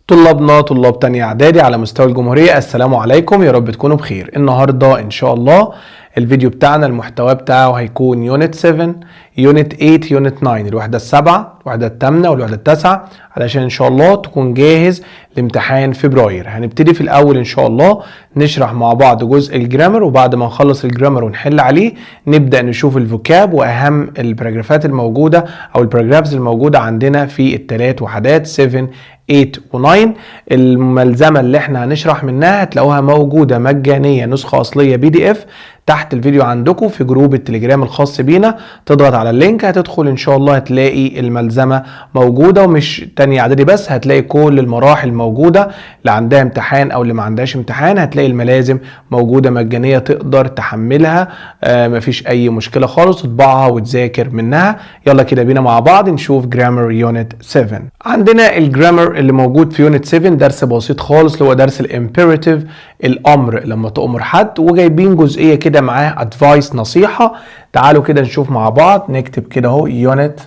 طلاب تانية اعدادي على مستوى الجمهورية، السلام عليكم، يا رب تكونوا بخير. النهاردة ان شاء الله الفيديو بتاعنا المحتوى بتاعه هيكون يونت 7 يونت 8 يونت 9، الوحدة السابعة الوحدة الثامنة والوحدة التاسعة، علشان ان شاء الله تكون جاهز لامتحان فبراير. هنبتدي في الاول ان شاء الله نشرح مع بعض جزء الجرامر، وبعد ما نخلص الجرامر ونحل عليه نبدأ نشوف الفوكاب واهم الباراجرافات الموجودة او الباراجرافز الموجودة عندنا في الثلاث وحدات 7 8 و9. الملزمة اللي احنا هنشرح منها هتلاقوها موجودة مجانية نسخة أصلية PDF تحت الفيديو عندكم في جروب التليجرام الخاص بينا. تضغط على اللينك هتدخل ان شاء الله هتلاقي الملزمة موجودة، ومش تانية اعدادي بس، هتلاقي كل المراحل موجودة، اللي عندها امتحان او اللي ما عندهاش امتحان هتلاقي الملازم موجودة مجانية تقدر تحملها. مفيش اي مشكلة خالص، تطبعها وتذاكر منها. يلا كده بينا مع بعض نشوف جرامر يونت 7. عندنا الجرامر اللي موجود في يونت 7 درس بسيط خالص اللي هو درس الامبيراتيف، الامر لما تأمر حد، وجايبين جزئية كده معاه ادفايس نصيحة. تعالوا كده نشوف مع بعض. نكتب كده اهو يونت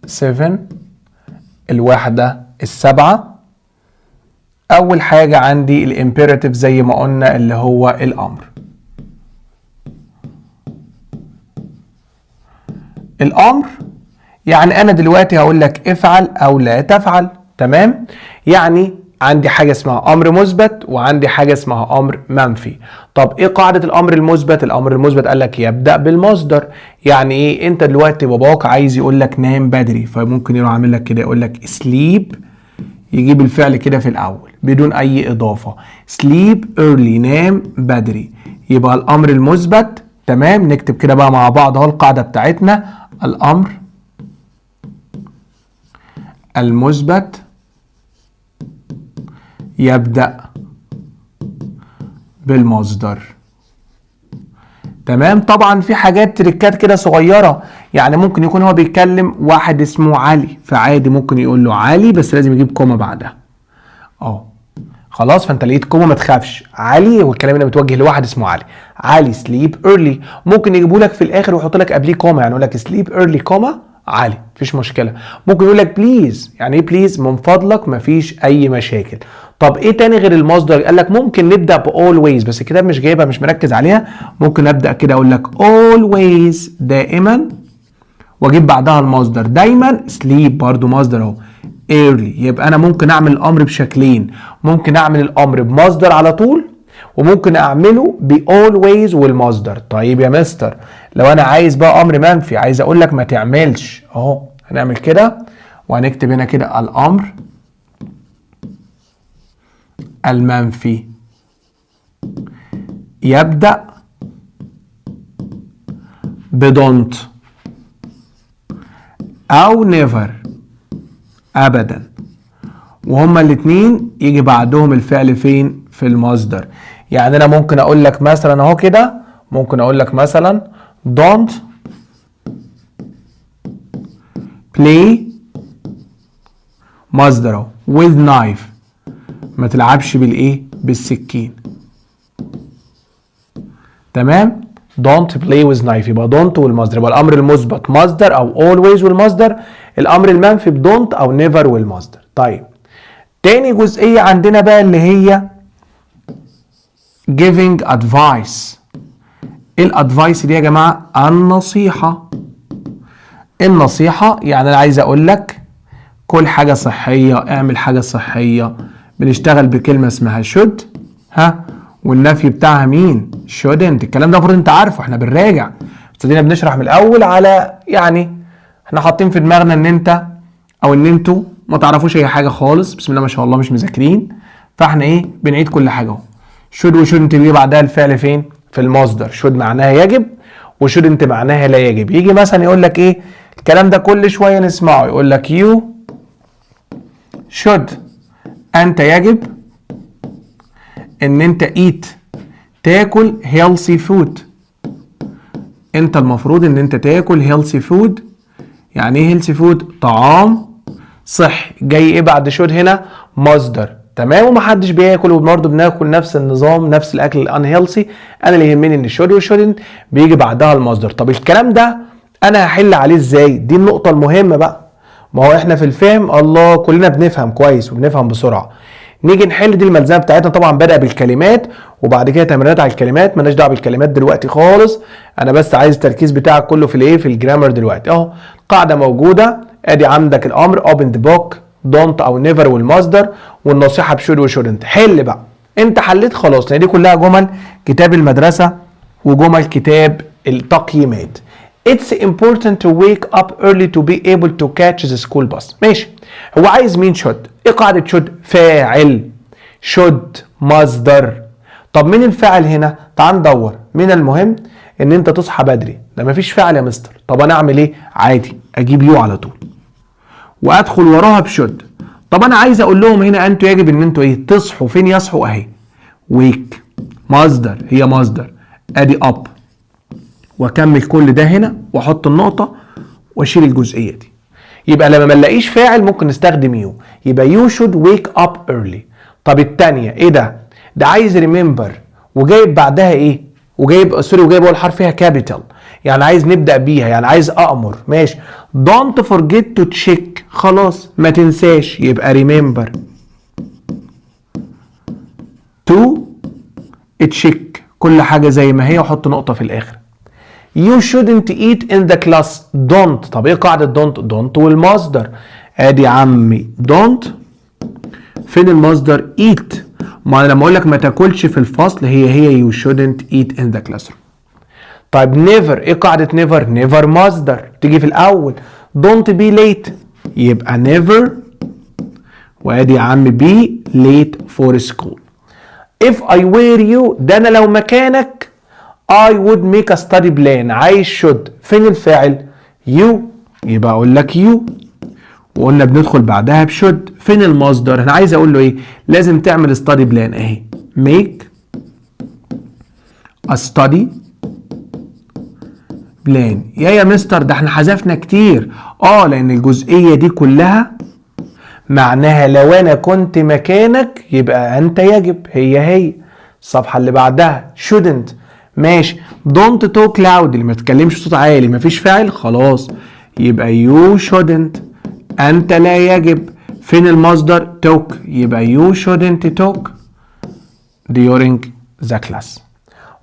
7 الوحدة السابعة. اول حاجة عندي الامبيراتيف زي ما قلنا اللي هو الامر. الامر يعني انا دلوقتي هقول لك افعل او لا تفعل، تمام؟ يعني عندي حاجة اسمها امر مثبت وعندي حاجة اسمها امر منفي. طب ايه قاعدة الامر المثبت؟ الامر المثبت قال لك يبدأ بالمصدر. يعني ايه؟ انت دلوقتي باباك عايز يقول لك نام بدري، فممكن يروح عامل لك كده يقول لك sleep، يجيب الفعل كده في الاول بدون اي اضافة، sleep early، نام بدري، يبقى الامر المثبت. تمام؟ نكتب كده بقى مع بعض اهو القاعدة بتاعتنا. الامر المثبت يبدأ بالمصدر. تمام؟ طبعا في حاجات تريكات كده صغيرة، يعني ممكن يكون هو بيتكلم واحد اسمه علي، فعادي ممكن يقول له علي بس لازم يجيب كوما بعدها. خلاص، فانت لقيت كوما ما تخافش، علي والكلام هنا متوجه لواحد اسمه علي. علي sleep early، ممكن يجيبوا لك في الاخر ويحط لك قبليه كوما، يعني يقول لك sleep early كوما علي، مفيش مشكله. ممكن يقول لك بليز، يعني ايه بليز؟ من فضلك، مفيش اي مشاكل. طب ايه تاني غير المصدر؟ قال لك ممكن نبدا ب always، بس الكتاب مش جايبها، مش مركز عليها. ممكن ابدا كده اقول لك always دائما، واجيب بعدها المصدر. دايما sleep برضو مصدر اهو، early. يبقى انا ممكن اعمل الامر بشكلين، ممكن اعمل الامر بمصدر على طول، وممكن اعمله ب always والمصدر. طيب يا مستر لو انا عايز بقى امر منفي، عايز اقول لك ما تعملش، اهو هنعمل كده وهنكتب هنا كده الامر المنفي يبدأ بدونت او نيفر، ابدا، وهما الاتنين يجي بعدهم الفعل فين؟ في المصدر. يعني انا ممكن اقول لك مثلا اهو كده، ممكن اقول لك مثلا don't play، مصدر اهو with knife، ما تلعبش بالايه؟ بالسكين. تمام؟ don't play with knife، يبقى don't والمصدر، يبقى الامر المثبت مصدر او always والمصدر، الامر المنفي ب don't او never والمصدر. طيب تاني جزئية عندنا بقى اللي هي giving advice. ايه الادفايس دي يا جماعة؟ النصيحة. النصيحة يعني انا عايز اقول لك كل حاجة صحية، اعمل حاجة صحية. بنشتغل بكلمة اسمها should، والنفي بتاعها مين؟ shouldn't. الكلام ده المفروض انت عارفه، احنا بنراجع، ابتدينا بنشرح من الاول على، يعني احنا حاطين في دماغنا ان انت او ان انتوا ما تعرفوش اي حاجه خالص، بسم الله ما شاء الله، مش مذاكرين، فاحنا ايه؟ بنعيد كل حاجه اهو. should و shouldn't بيجي بعدها الفعل فين؟ في المصدر. should معناها يجب، و shouldn't معناها لا يجب. يجي مثلا يقول لك ايه الكلام ده كل شويه نسمعه، يقول لك you should، انت يجب ان انت eat، تاكل healthy food، انت المفروض ان انت تاكل healthy food. يعني ايه healthy food؟ طعام صحي. جاي ايه بعد should هنا؟ مصدر. تمام؟ ومحدش بياكل، وبرضه بناكل نفس النظام، نفس الاكل الانهيلثي. انا اللي يهمني ان should و shouldn't بيجي بعدها المصدر. طب الكلام ده انا هحل عليه ازاي؟ دي النقطه المهمه بقى. ما هو احنا في الفهم الله كلنا بنفهم كويس وبنفهم بسرعه. نيجي نحل دي الملزمه بتاعتنا، طبعا بدأ بالكلمات وبعد كده تمرينات على الكلمات، مالناش دعوه بالكلمات دلوقتي خالص، انا بس عايز التركيز بتاعك كله في الايه، في الجرامر دلوقتي. اهو قاعده موجوده، ادي عندك الامر open the book، don't او never والمصدر، والنصيحه بشود وشودنت. حل بقى، انت حليت خلاص، لان دي كلها جمل كتاب المدرسه وجمل كتاب التقييمات. It's important to wake up early to be able to catch the school bus. ماشي، هو عايز مين should؟ ايه قاعدة should؟ فاعل. should مصدر. طب مين الفاعل هنا؟ تعال ندور. من المهم ان انت تصحى بدري، ده مفيش فاعل يا مستر. طب انا اعمل ايه؟ عادي اجيب يو على طول وادخل وراها بشود. طب انا عايز اقول لهم هنا انتوا يجب ان انتوا ايه؟ تصحوا. فين يصحوا؟ اهي ويك مصدر، هي مصدر، ادي اب، واكمل كل ده هنا واحط النقطه واشيل الجزئيه دي. يبقى لما ما نلاقيش فاعل ممكن نستخدم يو، يبقى يو شود ويك اب ايرلي. طب الثانيه ايه ده؟ ده عايز ريمبر وجايب بعدها ايه؟ وجايب اول حرف فيها كابيتال، يعني عايز نبدا بيها، يعني عايز امر. ماشي. don't forget to check، خلاص ما تنساش، يبقى remember to check كل حاجه زي ما هي وحط نقطه في الاخر. You shouldn't eat in the class. don't. طب ايه قاعدة don't والمصدر، ادي عمي don't. فين المصدر؟ eat. ما انا لما اقول لك ما تاكلش في الفصل، هي you shouldn't eat in the classroom. طيب never، ايه قاعدة never مصدر تيجي في الاول. don't be late يبقى never، وادي يا عم be late for school. if I were you، ده انا لو مكانك I would make a study plan. عايز should، فين الفاعل؟ you، يبقى اقول لك you، وقلنا بندخل بعدها بشود. فين المصدر؟ انا عايز اقول له ايه؟ لازم تعمل study plan اهي، make a study plan. يا مستر ده احنا حذفنا كتير. لان الجزئية دي كلها معناها لو انا كنت مكانك يبقى انت يجب، هي الصفحة اللي بعدها shouldn't. ماشي. don't talk loud، اللي ما تتكلمش صوت عالي، مفيش فاعل، خلاص يبقى you shouldn't، انت لا يجب. فين المصدر؟ talk، يبقى you shouldn't talk during the class.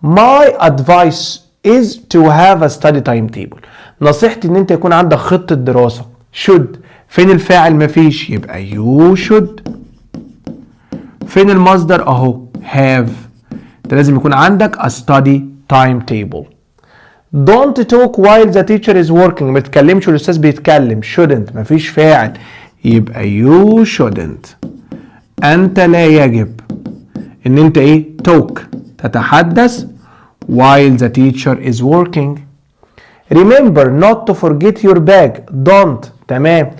my advice is to have a study timetable. نصيحتي ان انت يكون عندك خطة دراسة. should، فين الفاعل؟ مفيش، يبقى you should. فين المصدر؟ اهو have. انت لازم يكون عندك a study timetable. don't talk while the teacher is working، ما تتكلمش والاستاذ بيتكلم. shouldn't، مفيش فاعل، يبقى you shouldn't، انت لا يجب ان انت ايه؟ talk، تتحدث while the teacher is working. remember not to forget your bag. don't، تمام،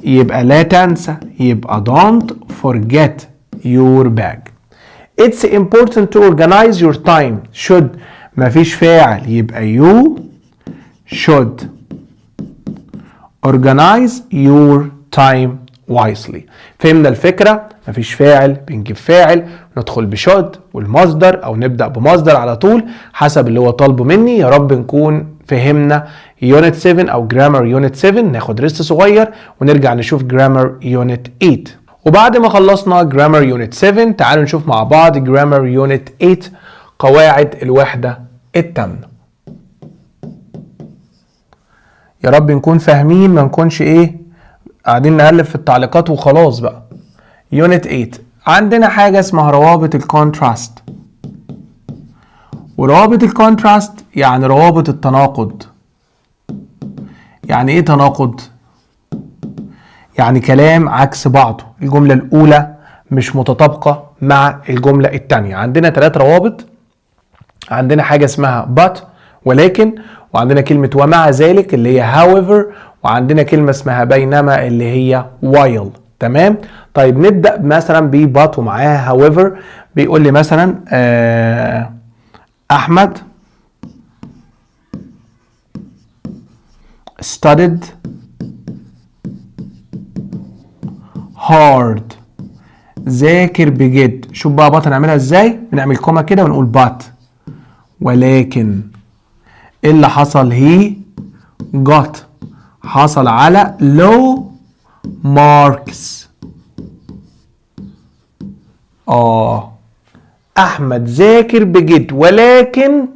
يبقى لا تنسى، يبقى don't forget your bag. it's important to organize your time. should، مفيش فاعل، يبقى you should organize your time wisely. فهمنا الفكرة؟ مفيش فاعل بنجيب فاعل، ندخل بشود والمصدر او نبدأ بمصدر على طول حسب اللي هو طالبه مني. يا رب نكون فهمنا يونت 7 او جرامر يونت 7. ناخد ريست صغير ونرجع نشوف جرامر يونت 8. وبعد ما خلصنا جرامر يونت 7 تعالوا نشوف مع بعض جرامر يونت 8، قواعد الوحدة التامة. يا رب نكون فاهمين، ما نكونش ايه قاعدين نقلب في التعليقات وخلاص بقى. يونت 8 عندنا حاجة اسمها روابط الكونتراست. وروابط الكونتراست يعني روابط التناقض. يعني ايه تناقض؟ يعني كلام عكس بعضه، الجملة الأولى مش متطابقة مع الجملة الثانية. عندنا 3 روابط، عندنا حاجة اسمها but ولكن، وعندنا كلمة ومع ذلك اللي هي however، وعندنا كلمة اسمها بينما اللي هي while. تمام؟ طيب نبدأ مثلا ب but ومعاها however. بيقول لي مثلا أحمد studied hard، ذاكر بجد. شوف بقى but هنعملها ازاي؟ بنعمل كوما كده ونقول but، ولكن ايه اللي حصل؟ he got حصل على low marks. احمد ذاكر بجد ولكن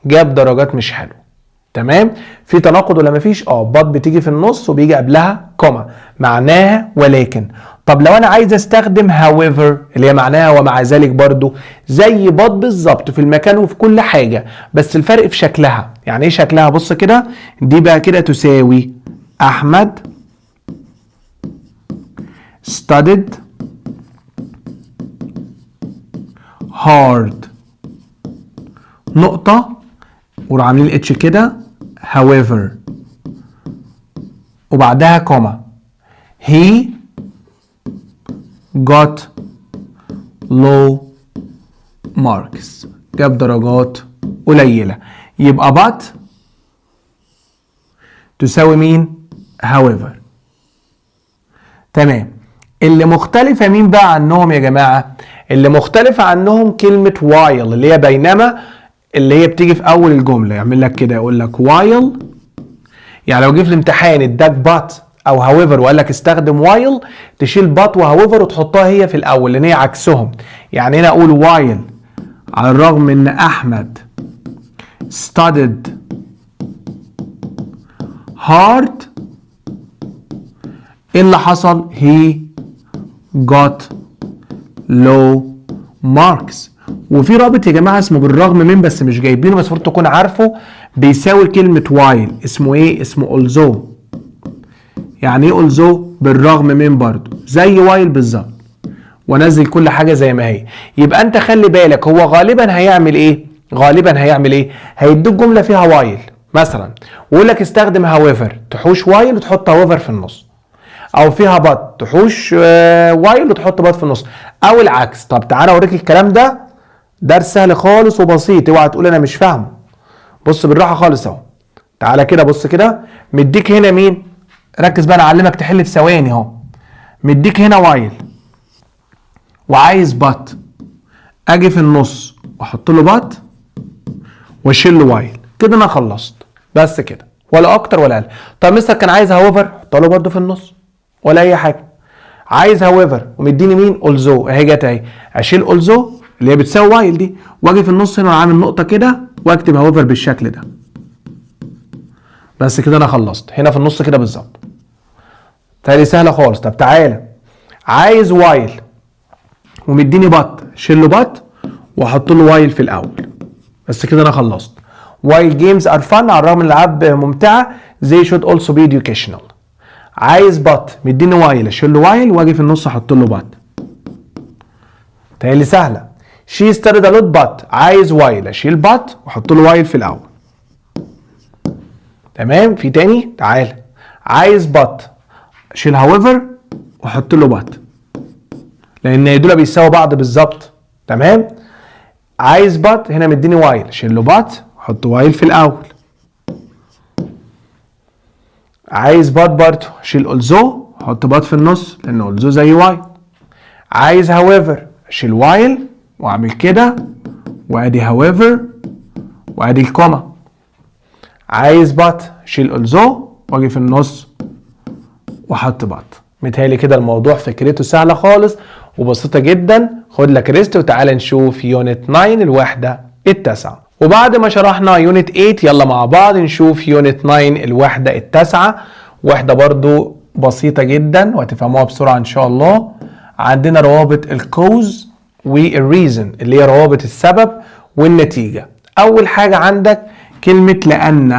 جاب درجات مش حلوه. تمام؟ في تناقض ولا مفيش؟ but بتيجي في النص وبيجي قبلها كوما معناها ولكن. طب لو انا عايز استخدم however اللي هي معناها ومع ذلك برضو زي but بالظبط في المكان وفي كل حاجه، بس الفرق في شكلها. يعني ايه شكلها؟ بص كده، دي بقى كده تساوي احمد studied hard نقطة وراح عاملين اتش كده however وبعدها كوما he got low marks جاب درجات قليلة. يبقى but تساوي مين؟ however. تمام. اللي مختلفة مين بقى عنهم يا جماعة؟ اللي مختلفة عنهم كلمة while اللي هي بينما، اللي هي بتيجي في أول الجملة. يعمل لك كده يقول لك while، يعني لو جه في الامتحان اداك but أو however وقال لك استخدم while، تشيل but و however وتحطها هي في الأول لأن هي عكسهم. يعني هنا أقول while على الرغم إن أحمد studied hard، إيه اللي حصل؟ he got low marks. وفي رابط يا جماعه اسمه بالرغم من، بس مش جايبينه، بس المفروض تكون عارفه، بيساوي كلمه while. اسمه ايه؟ اسمه although. يعني ايه although؟ بالرغم من برضو زي while بالظبط. وانزل كل حاجه زي ما هي. يبقى انت خلي بالك هو غالبا هيعمل ايه؟ هيديك جمله فيها while مثلا ويقول لك استخدم however، تحوش while وتحط however في النص، او فيها but تحوش while وتحط but في النص، او العكس. طب تعالى اوريك الكلام ده، درس سهل خالص وبسيط، اوعى تقول انا مش فاهمه. بص بالراحه خالص اهو، تعالى كده بص كده، مديك هنا مين؟ ركز بقى انا اعلمك تحل في ثواني اهو. مديك هنا while وعايز but، اجي في النص واحط له but واشيل له while، كده انا خلصت. بس كده، ولا اكتر ولا اقل. طب مستر كان عايز however، حط له برده في النص ولا اي حاجه. عايز however ومديني مين؟ although، اهي جت اهي، اشيل although اللي هي بتساوي while دي، واجي في النص هنا عامل نقطه كده واكتب however بالشكل ده. بس كده انا خلصت هنا في النص كده بالظبط. تالي سهله خالص. طب تعالى، عايز while ومديني but، شيل له but واحط له while في الاول. بس كده انا خلصت. while games are fun، على الرغم ان الالعاب ممتعه، they should also be educational. عايز but مديني while، اشيل له while واجي في النص احط له but. تالي سهله. she studied a lot but، عايز while اشيل but واحط له while في الاول. تمام؟ في تاني؟ تعالى، عايز but اشيل however واحط له but، لان دول بيساووا بعض بالظبط. تمام؟ عايز but هنا مديني while، اشيل له but واحط while في الاول. عايز but برضه، اشيل although واحط but في النص لان although زي while. عايز however اشيل while واعمل كده وادي however وادي الكوما. عايز but اشيل although واجي في النص واحط but. متهيألي كده الموضوع فكرته سهله خالص وبسيطه جدا. خد لك ريست وتعالى نشوف يونت 9 الوحده التاسعه. وبعد ما شرحنا يونت 8 يلا مع بعض نشوف يونت 9 الوحده التاسعه. وحده برضو بسيطه جدا وهتفهموها بسرعه ان شاء الله. عندنا روابط الكوز والريزن اللي هي روابط السبب والنتيجه. اول حاجه عندك كلمه لان،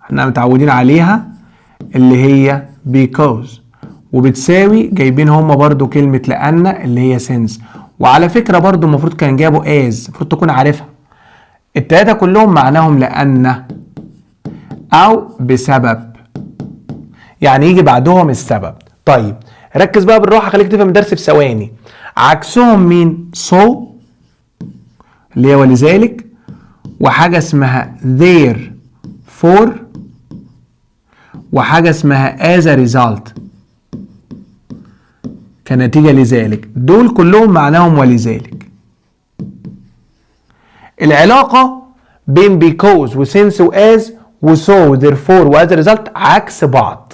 احنا متعودين عليها اللي هي because، وبتساوي جايبين هما برضو كلمة لأن اللي هي since. وعلى فكرة برضو المفروض كان جابوا as، المفروض تكون عارفها. التلاتة كلهم معناهم لأن أو بسبب، يعني يجي بعدهم السبب. طيب ركز بقى بالراحة، خليك تفهم الدرس في ثواني. عكسهم مين؟ so اللي هي ولذلك، وحاجة اسمها therefore، وحاجة اسمها as a result كنتيجة لذلك. دول كلهم معناهم ولذلك. العلاقة بين because و since و as و so و therefore و as a result عكس بعض.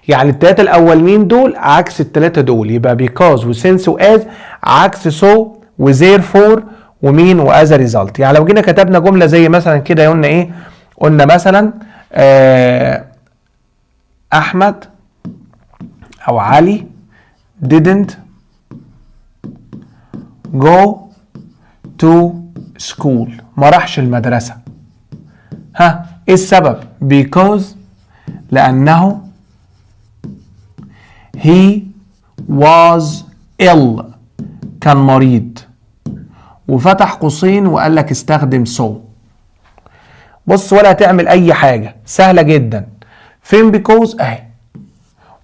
يعني التلاتة الاولين دول عكس التلاتة دول، يبقى because و since و as عكس so و therefore ومين و as a result. يعني لو جينا كتبنا جملة زي مثلا كده قلنا ايه؟ قلنا مثلا احمد او علي didn't go to school، ما راحش المدرسة. ها ايه السبب؟ because لأنه he was ill، كان مريض، وفتح قوسين وقال لك استخدم so. بص ولا هتعمل أي حاجة، سهلة جدا. فين because اهي،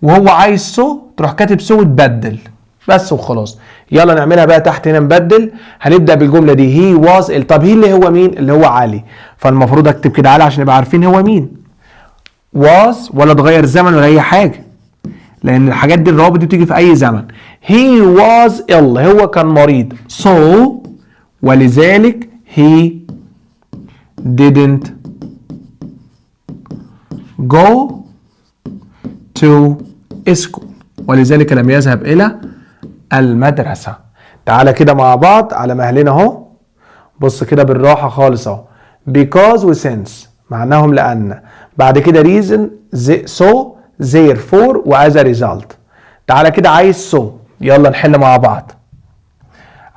وهو عايز so تروح كاتب so وتبدل بس وخلاص. يلا نعملها بقى تحت هنا نبدل. هنبدأ بالجملة دي he was ill. طب he اللي هو مين؟ اللي هو علي، فالمفروض اكتب كده علي عشان نبقى عارفين هو مين. was ولا تغير زمن ولا اي حاجة، لان الحاجات دي الروابط دي بتيجي في اي زمن. he was ill هو كان مريض، so ولذلك he didn't go to school، ولذلك لم يذهب الى المدرسة. تعالى كده مع بعض على مهلنا اهو، بص كده بالراحة خالص اهو. because و since معناهم لأن، بعد كده reason so therefore و as a result. تعالى كده عايز so، يلا نحل مع بعض.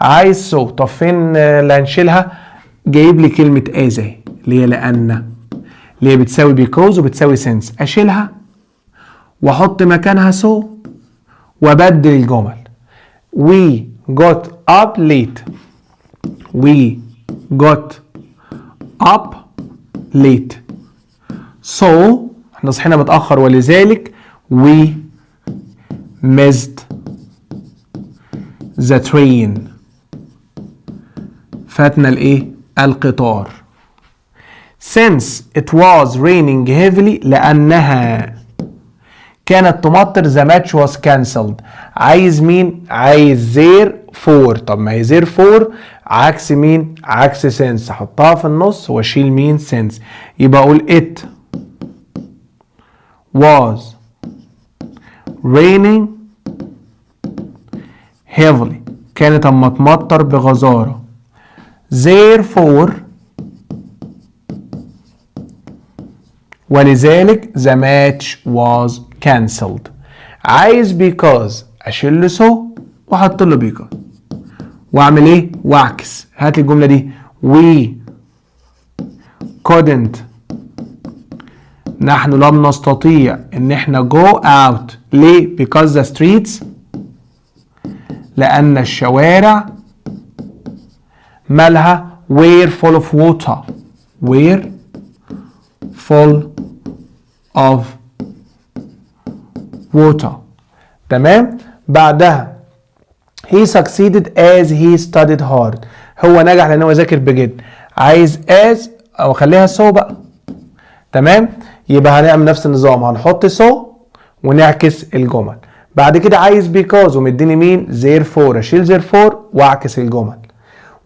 عايز so، طب فين اللي هنشيلها؟ جايب لي كلمة as اهي اللي هي لأن، اللي هي بتساوي because وبتساوي since. أشيلها وأحط مكانها so وأبدل الجمل. we got up late، we got up late so احنا صحينا متأخر ولذلك we missed the train، فاتنا الايه؟ القطار. since it was raining heavily لأنها كانت تمطر the match was cancelled. عايز مين؟ عايز therefore. طب ما هي therefore عكس مين؟ عكس since. احطها في النص واشيل مين؟ since. يبقى اقول it was raining heavily، كانت اما تمطر بغزارة. therefore ولذلك the match was cancelled. عايز because اشيل له so واحط له because واعمل ايه؟ واعكس. هات لي الجمله دي we couldn't، نحن لم نستطيع ان احنا go out. ليه؟ because the streets، لان الشوارع مالها were full of water، were full of water. تمام. بعدها he succeeded as he studied hard، هو نجح لان هو ذاكر بجد. عايز as او خليها so بقى. تمام. يبقى هنعمل نفس النظام، هنحط so ونعكس الجمل. بعد كده عايز because ومديني مين؟ therefore. اشيل therefore واعكس الجمل.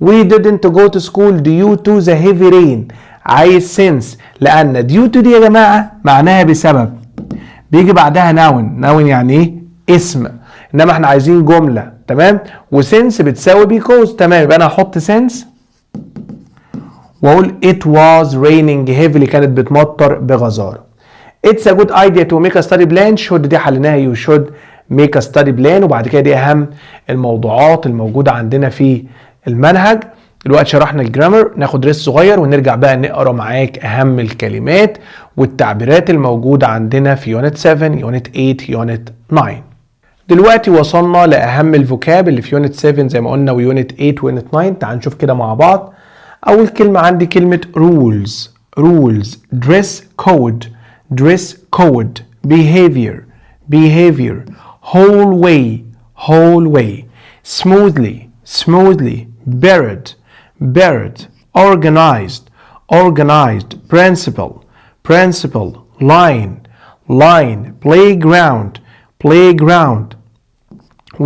we didn't go to school due to the heavy rain. عايز since لان due to دي يا جماعه معناها بسبب، بيجي بعدها noun يعني ايه؟ اسم. انما احنا عايزين جمله. تمام. وسنس بتساوي because. تمام. يبقى انا هحط since واقول it was raining heavily، كانت بتمطر بغزاره. it's a good idea to make a study plan. should دي حليناها you should make a study plan، وبعد كده دي اهم الموضوعات الموجوده عندنا في المنهج. دلوقتي شرحنا الجرامر، ناخد ريست صغير ونرجع بقى نقرا معاك اهم الكلمات والتعبيرات الموجوده عندنا في يونت 7 يونت 8 يونت 9. دلوقتي وصلنا لاهم الفوكاب اللي في يونت 7 زي ما قلنا ويونت 8 ويونت 9. تعال نشوف كده مع بعض. اول كلمه عندي كلمه rules. rules dress code dress code behavior behavior hallway hallway smoothly smoothly bird bird organized organized principal principal line line playground playground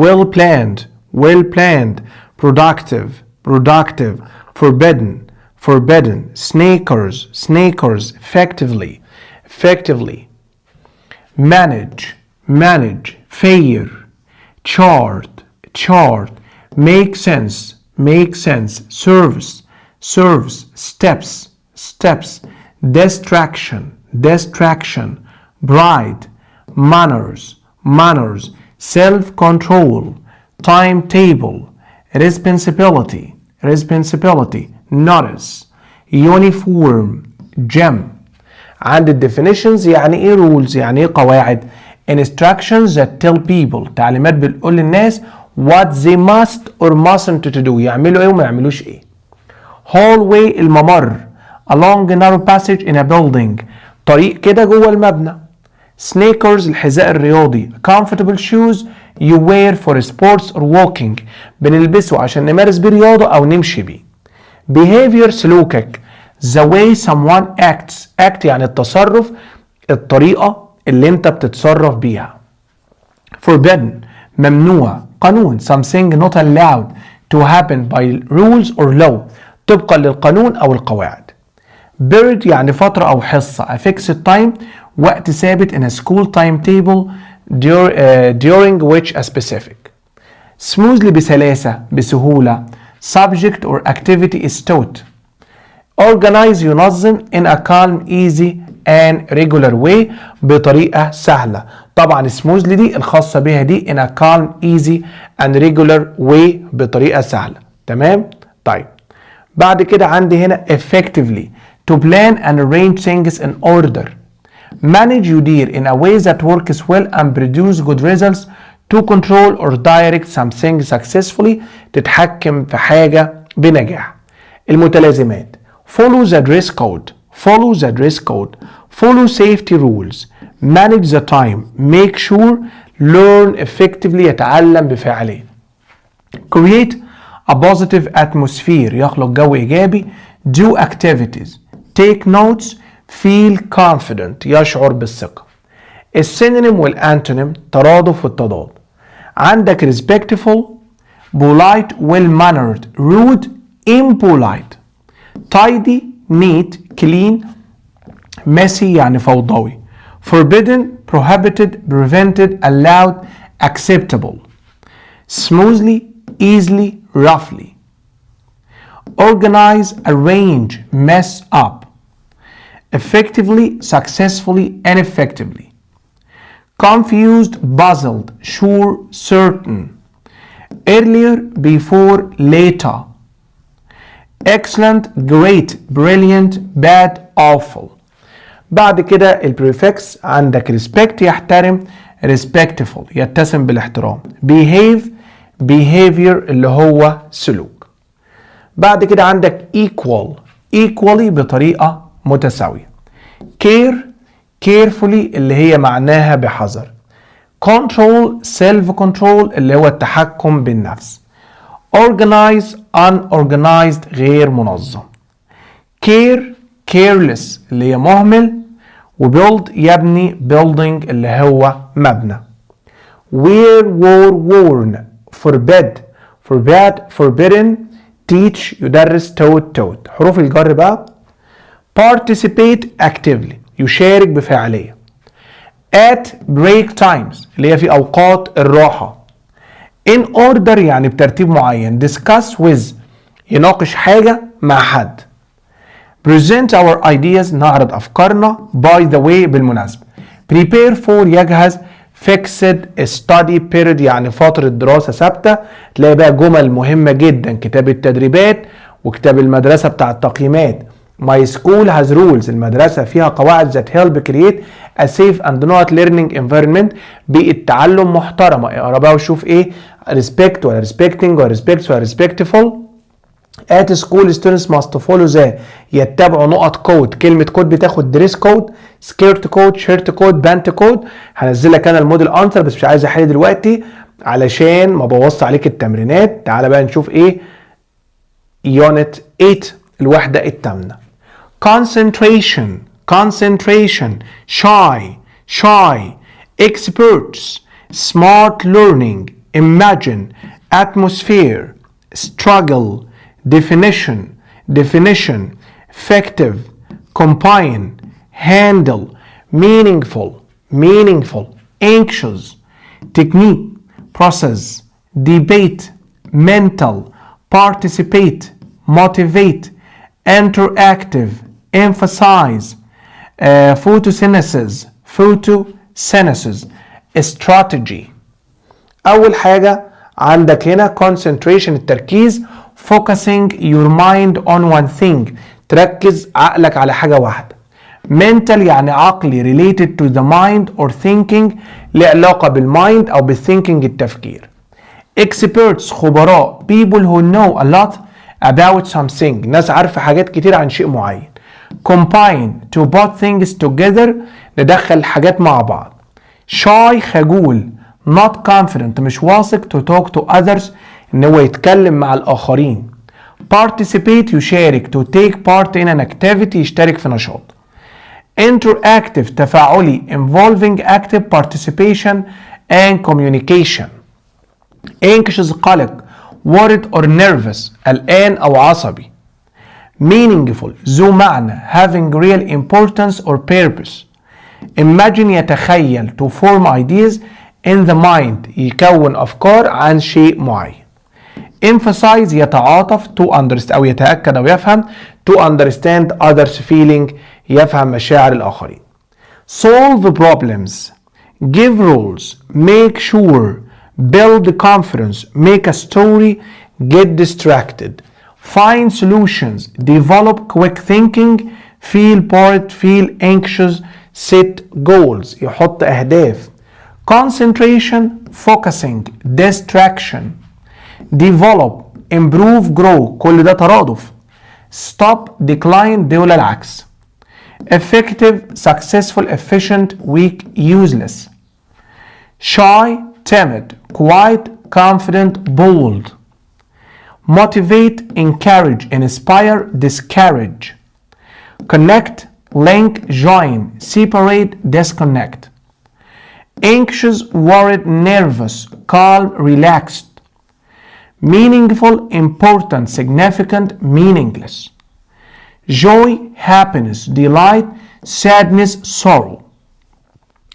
well planned productive productive forbidden forbidden sneakers effectively effectively manage manage, fair, chart, make sense, service, steps, distraction, bride, manners, self-control, timetable, responsibility, notice, uniform, gym. عند الديفينيشنز يعني ايه rules، يعني ايه قواعد. instructions that tell people، تعليمات بتقول للناس what they must or mustn't to do، يعملوا ايه وما يعملوش ايه. hallway الممر، along a narrow passage in a building، طريق كده جوه المبنى. sneakers الحذاء الرياضي، comfortable shoes you wear for sports or walking، بنلبسه عشان نمارس بيه رياضة أو نمشي بيه. behavior سلوكك، the way someone act يعني التصرف، الطريقة اللي انت بتتصرف بيها. forbidden ممنوع، قانون something not allowed to happen by rules or law، طبقا للقانون أو القواعد. period يعني فترة أو حصة، a fixed time وقت ثابت in a school timetable during which a specific. smoothly بسلاسة، بسهولة. subject or activity is taught. organize ينظم in a calm, easy and regular way بطريقة سهلة. طبعا smoothly دي الخاصة بها دي in a calm, easy and regular way بطريقة سهلة. تمام؟ طيب بعد كده عندي هنا effectively to plan and arrange things in order. manage يدير in a way that works well and produce good results. to control or direct something successfully، تتحكم في حاجة بنجاح. المتلازمات follow the dress code، follow safety rules، manage the time، make sure، learn effectively يتعلم بفعالية. create a positive atmosphere يخلق جو إيجابي. do activities، take notes، feel confident يشعر بالثقة. السينونيم والانتونيم ترادف والتضاد. عندك respectful، polite، well mannered، rude، impolite. tidy neat clean، messy يعني فوضوي. forbidden prohibited prevented allowed acceptable. smoothly easily roughly. organize arrange mess up. effectively successfully ineffectively. confused puzzled sure certain. earlier before later. excellent great brilliant bad awful. بعد كده البريفكس عندك respect يحترم، respectful يتسم بالاحترام. behave behavior اللي هو سلوك. بعد كده عندك equally بطريقة متساوية. care carefully اللي هي معناها بحذر. control self control اللي هو التحكم بالنفس. organize unorganized غير منظم. care careless اللي هي مهمل. وbuild يبني building اللي هو مبنى. wear wore worn forbid forbidden teach يدرس taught. حروف الجر بقى. participate actively يشارك بفعالية. at break times اللي هي في أوقات الراحة. in order يعني بترتيب معين. discuss with يناقش حاجة مع حد. present our ideas نعرض أفكارنا. by the way بالمناسبة. prepare for يجهز. fixed study period يعني فترة دراسة ثابتة. تلاقي بقى جمل مهمة جدا، كتاب التدريبات وكتاب المدرسة بتاع التقييمات. My school has rules المدرسة فيها قواعد that help create a safe and not learning environment بيئة تعلم محترمة. اقرا بقى وشوف ايه respect ولا respecting ولا respects ولا respectful. at school students must follow the يتبعوا نقط كود. كلمة كود بتاخد دريس كود، سكيرت كود، شيرت كود، بانت كود. هنزل لك انا الموديل انسر بس مش عايز احل دلوقتي علشان ما بوظش عليك التمرينات. تعال بقى نشوف ايه يونت 8 الوحدة الثامنة. concentration shy experts smart learning imagine atmosphere struggle definition effective combine handle meaningful anxious, technique, process, debate, mental, participate, motivate, interactive, emphasize, photosynthesis, strategy. أول حاجة عندك هنا concentration التركيز focusing your mind on one thing تركز عقلك على حاجة واحدة. mental يعني عقلي related to the mind or thinking له علاقة بالمايند أو بالthinking التفكير. experts خبراء people who know a lot about something ناس عارفة حاجات كتير عن شيء معين. combine to put things together ندخل حاجات مع بعض. shy خجول not confident مش واثق to talk to others ان هو يتكلم مع الآخرين. participate يشارك to take part in an activity يشترك في نشاط. interactive تفاعلي involving active participation and communication. anxious قلق worried or nervous قلقان أو عصبي. meaningful ذو معنى having real importance or purpose. imagine يتخيل to form ideas in the mind يكون أفكار عن شيء معين. emphasize يتعاطف to understand أو يتأكد أو يفهم to understand others feeling يفهم مشاعر الآخرين. solve problems give rules make sure build confidence make a story get distracted find solutions develop quick thinking feel bored feel anxious set goals يحط أهداف. concentration focusing distraction develop improve grow كل ده ترادف. stop decline دول العكس. effective successful efficient weak useless. shy timid quiet confident bold. motivate encourage inspire discourage. connect link join separate disconnect. anxious worried nervous calm relaxed. meaningful important significant meaningless. joy happiness delight sadness sorrow.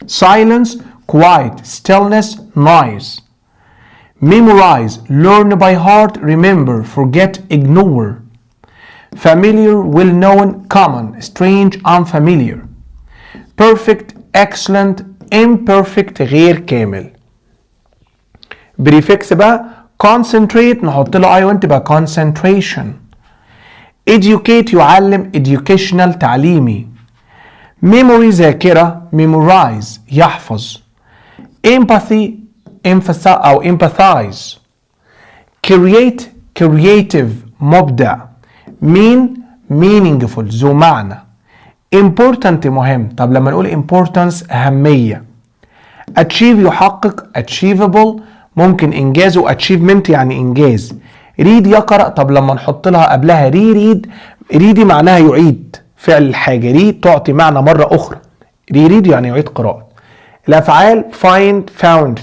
silence quiet stillness noise. memorize learn by heart remember forget ignore. familiar well known common strange unfamiliar. perfect excellent imperfect غير كامل. بريفكس بقى concentrate نحط له اي تبقى concentration. educate يعلم educational تعليمي. memory ذاكرة memorize يحفظ. empathy empathize. create creative مبدع. meaningful ذو معنى. important مهم. طب لما نقول importance أهمية. achieve يحقق achievable ممكن إنجازه achievement يعني إنجاز. read يقرأ طب لما نحط لها قبلها read معناها يعيد فعل الحاجة read تعطي معنى مرة أخرى. read يعني يعيد قراءة. الأفعال find found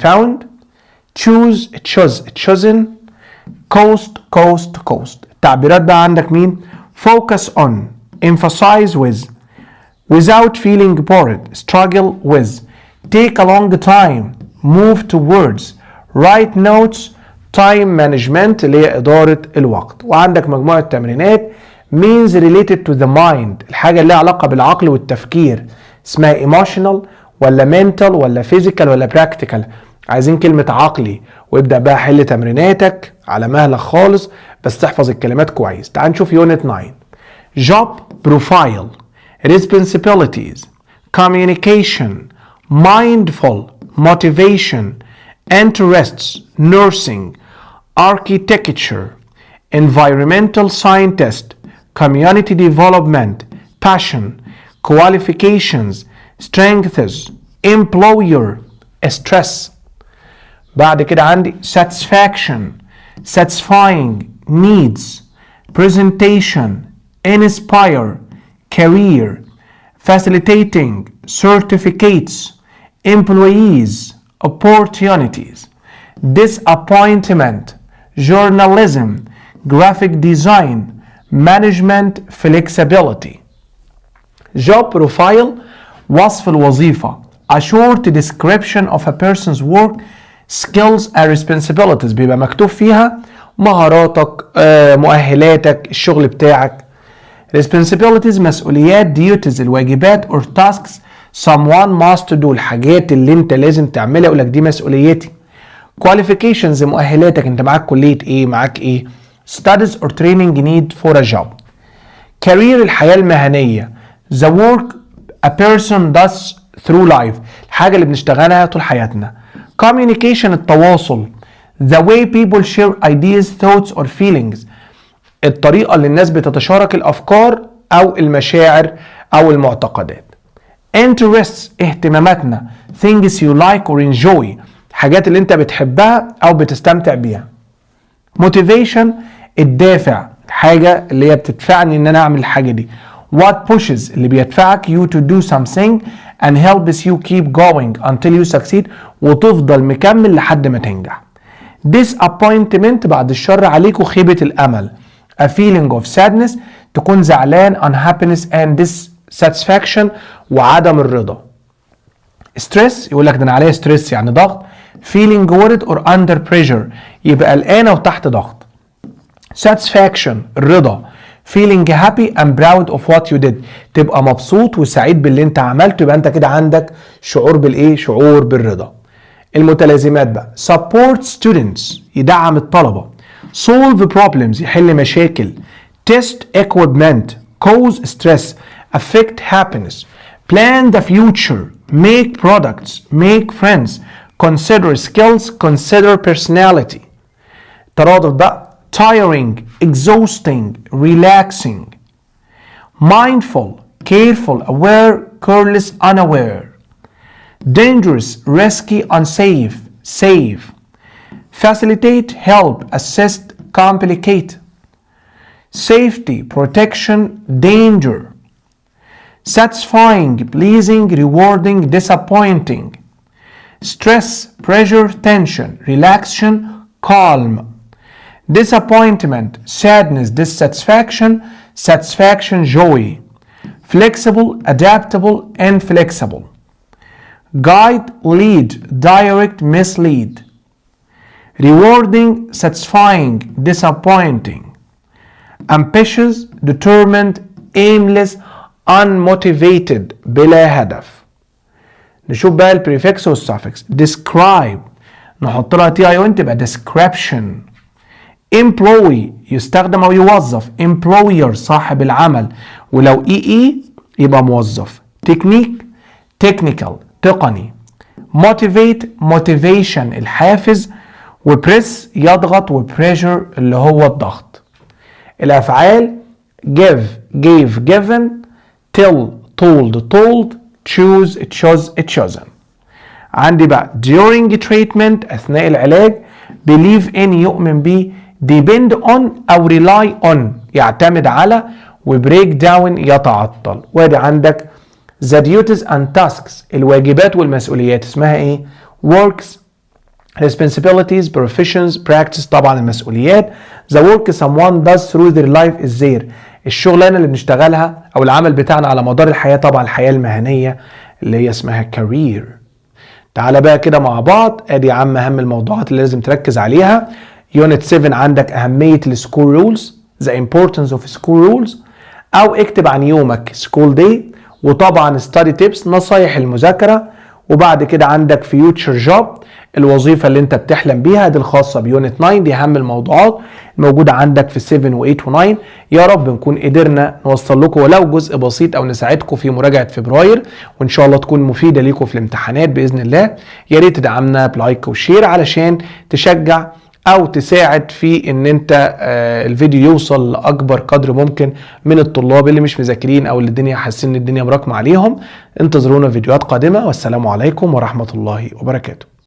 choose chosen coast. التعبيرات بقى عندك مين؟ focus on emphasize with without feeling bored struggle with take a long time move towards write notes time management اللي هي إدارة الوقت. وعندك مجموعة تمرينات means related to the mind الحاجة اللي لها علاقة بالعقل والتفكير اسمها emotional ولا mental ولا physical ولا practical. عايزين كلمة عقلي وابدأ بقى حل تمريناتك على مهلك خالص بس تحفظ الكلمات كويس. تعال نشوف يونت 9 job profile responsibilities communication mindful motivation interests nursing architecture environmental scientist community development passion qualifications strengths employer stress. بعد كده عندي satisfaction satisfying needs presentation inspire career facilitating certificates employees opportunities disappointment journalism graphic design management flexibility. job profile وصف الوظيفة a short description of a person's work skills and responsibilities بيبقى مكتوب فيها مهاراتك، مؤهلاتك، الشغل بتاعك. responsibilities مسؤوليات، duties الواجبات or tasks someone must do الحاجات اللي انت لازم تعملها، يقول لك دي مسؤوليتي. qualifications مؤهلاتك، انت معاك كلية ايه، معاك ايه. studies or training need for a job. career الحياة المهنية the work a person does through life الحاجة اللي بنشتغلها طول حياتنا. communication التواصل the way people share ideas thoughts or feelings الطريقة اللي الناس بتتشارك الأفكار أو المشاعر أو المعتقدات. interests اهتماماتنا things you like or enjoy حاجات اللي انت بتحبها أو بتستمتع بيها. motivation الدافع حاجة اللي هي بتدفعني ان انا اعمل الحاجة دي. what pushes اللي بيدفعك you to do something and helps you keep going until you succeed وتفضل مكمل لحد ما تنجح. disappointment بعد الشر عليك وخيبة الأمل a feeling of sadness تكون زعلان unhappiness and dissatisfaction وعدم الرضا. stress يقول لك ده انا عليا stress يعني ضغط feeling worried or under pressure يبقى قلقانة وتحت ضغط. satisfaction الرضا feeling happy and proud of what you did تبقى مبسوط وسعيد باللي انت عملته، يبقى انت كده عندك شعور بالايه، شعور بالرضا. المتلازمات بقى support students يدعم الطلبة، solve problems يحل مشاكل، test equipment cause stress affect happiness، plan the future make products make friends consider skills consider personality. ترادف بقى tiring exhausting relaxing mindful careful aware careless unaware dangerous risky unsafe safe facilitate help assist complicate safety protection danger satisfying pleasing rewarding disappointing stress pressure tension relaxation calm disappointment sadness dissatisfaction satisfaction joy flexible adaptable inflexible guide lead direct mislead rewarding satisfying disappointing ambitious determined aimless unmotivated بلا هدف. نشوف بقى البريفكس والسافكس. describe نحط لها تي اي او ان تبقى description. employee يستخدم او يوظف employer صاحب العمل ولو اي يبقى موظف. technique technical تقني. motivate motivation الحافز وpress يضغط وpressure اللي هو الضغط. الافعال give gave given tell told told choose chose chosen. عندي بقى during treatment اثناء العلاج believe in يؤمن به depend on او rely on يعتمد على وbreak down يتعطل. وادي عندك the duties and tasks الواجبات والمسؤوليات اسمها ايه؟ works responsibilities professions practice طبعا المسؤوليات. the work someone does through their life is there الشغلانه اللي بنشتغلها او العمل بتاعنا على مدار الحياه طبعا الحياه المهنيه اللي هي اسمها career. تعالى بقى كده مع بعض ادي يا عم اهم الموضوعات اللي لازم تركز عليها. يونت 7 عندك اهميه السكول رولز the importance of school rules او اكتب عن يومك school day وطبعا study tips نصايح المذاكره. وبعد كده عندك future job الوظيفه اللي انت بتحلم بيها دي الخاصه بيونت 9 دي اهم الموضوعات الموجوده عندك في 7 و8 و9. يا رب نكون قدرنا نوصل لكم ولو جزء بسيط او نساعدكم في مراجعه فبراير وان شاء الله تكون مفيده ليكم في الامتحانات باذن الله. يا ريت تدعمنا بلايك وشير علشان تشجع او تساعد في ان انت الفيديو يوصل لاكبر قدر ممكن من الطلاب اللي مش مذاكرين او اللي الدنيا حاسين ان الدنيا مراكمه عليهم. انتظرونا فيديوهات قادمه والسلام عليكم ورحمه الله وبركاته.